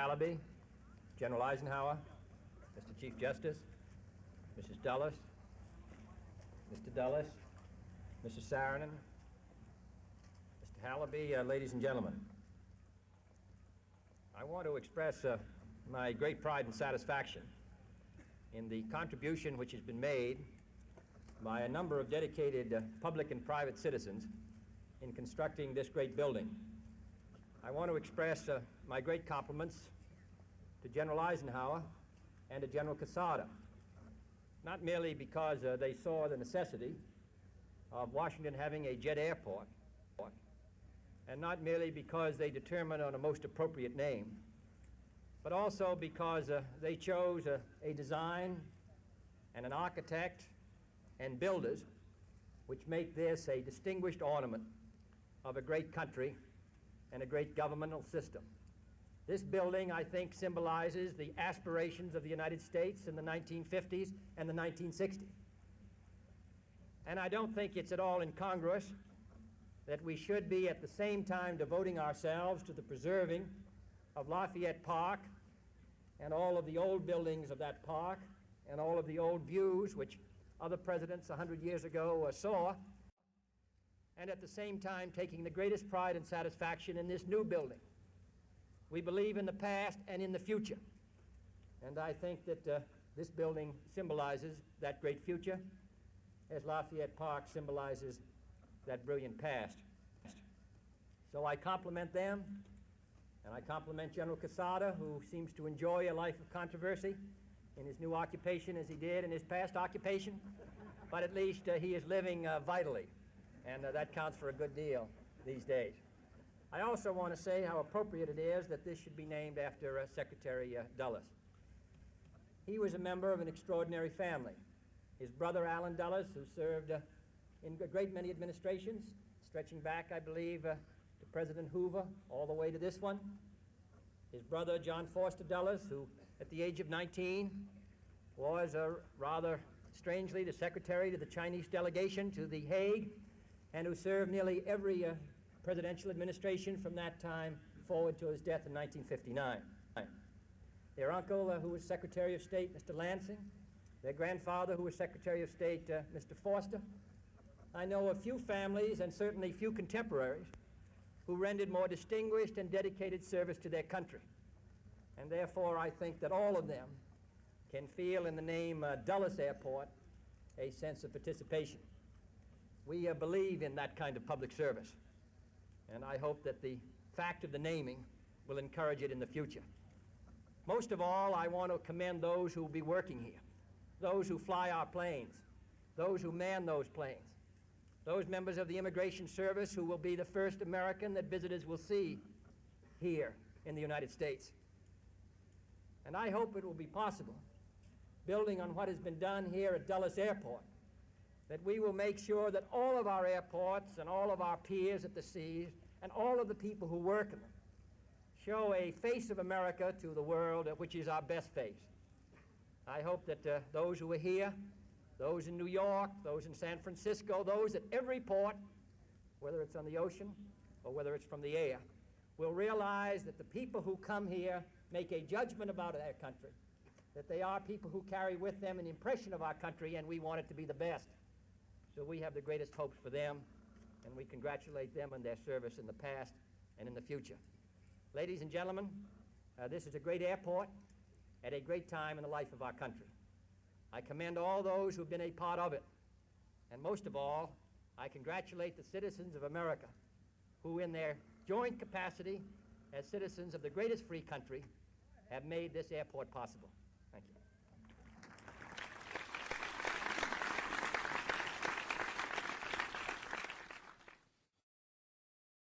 Halaby, General Eisenhower, Mr. Chief Justice, Mrs. Dulles, Mr. Dulles, Mrs. Saarinen, Mr. Halaby, ladies and gentlemen. I want to express my great pride and satisfaction in the contribution which has been made by a number of dedicated public and private citizens in constructing this great building. I want to express my great compliments to General Eisenhower and to General Quesada, not merely because they saw the necessity of Washington having a jet airport, and not merely because they determined on a most appropriate name, but also because they chose a design and an architect and builders which make this a distinguished ornament of a great country and a great governmental system. This building, I think, symbolizes the aspirations of the United States in the 1950s and the 1960s. And I don't think it's at all incongruous that we should be at the same time devoting ourselves to the preserving of Lafayette Park and all of the old buildings of that park and all of the old views which other presidents 100 years ago saw, and at the same time taking the greatest pride and satisfaction in this new building. We believe in the past and in the future, and I think that this building symbolizes that great future as Lafayette Park symbolizes that brilliant past. So I compliment them, and I compliment General Quesada, who seems to enjoy a life of controversy in his new occupation as he did in his past occupation, but at least he is living vitally, and that counts for a good deal these days. I also want to say how appropriate it is that this should be named after Secretary Dulles. He was a member of an extraordinary family. His brother Allen Dulles, who served in a great many administrations, stretching back, I believe, to President Hoover, all the way to this one. His brother John Foster Dulles, who at the age of 19 was rather strangely the secretary to the Chinese delegation to The Hague, and who served nearly every presidential administration from that time forward to his death in 1959. Their uncle, who was Secretary of State, Mr. Lansing. Their grandfather, who was Secretary of State, Mr. Foster. I know a few families, and certainly few contemporaries, who rendered more distinguished and dedicated service to their country. And therefore, I think that all of them can feel in the name Dulles Airport a sense of participation. We believe in that kind of public service, and I hope that the fact of the naming will encourage it in the future. Most of all, I want to commend those who will be working here, those who fly our planes, those who man those planes, those members of the Immigration Service who will be the first American that visitors will see here in the United States. And I hope it will be possible, building on what has been done here at Dulles Airport, that we will make sure that all of our airports and all of our piers at the seas and all of the people who work in them show a face of America to the world which is our best face. I hope that those who are here, those in New York, those in San Francisco, those at every port, whether it's on the ocean or whether it's from the air, will realize that the people who come here make a judgment about their country, that they are people who carry with them an impression of our country, and we want it to be the best. So we have the greatest hopes for them, and we congratulate them on their service in the past and in the future. Ladies and gentlemen, this is a great airport at a great time in the life of our country. I commend all those who've been a part of it, and most of all, I congratulate the citizens of America who, in their joint capacity as citizens of the greatest free country, have made this airport possible. Thank you.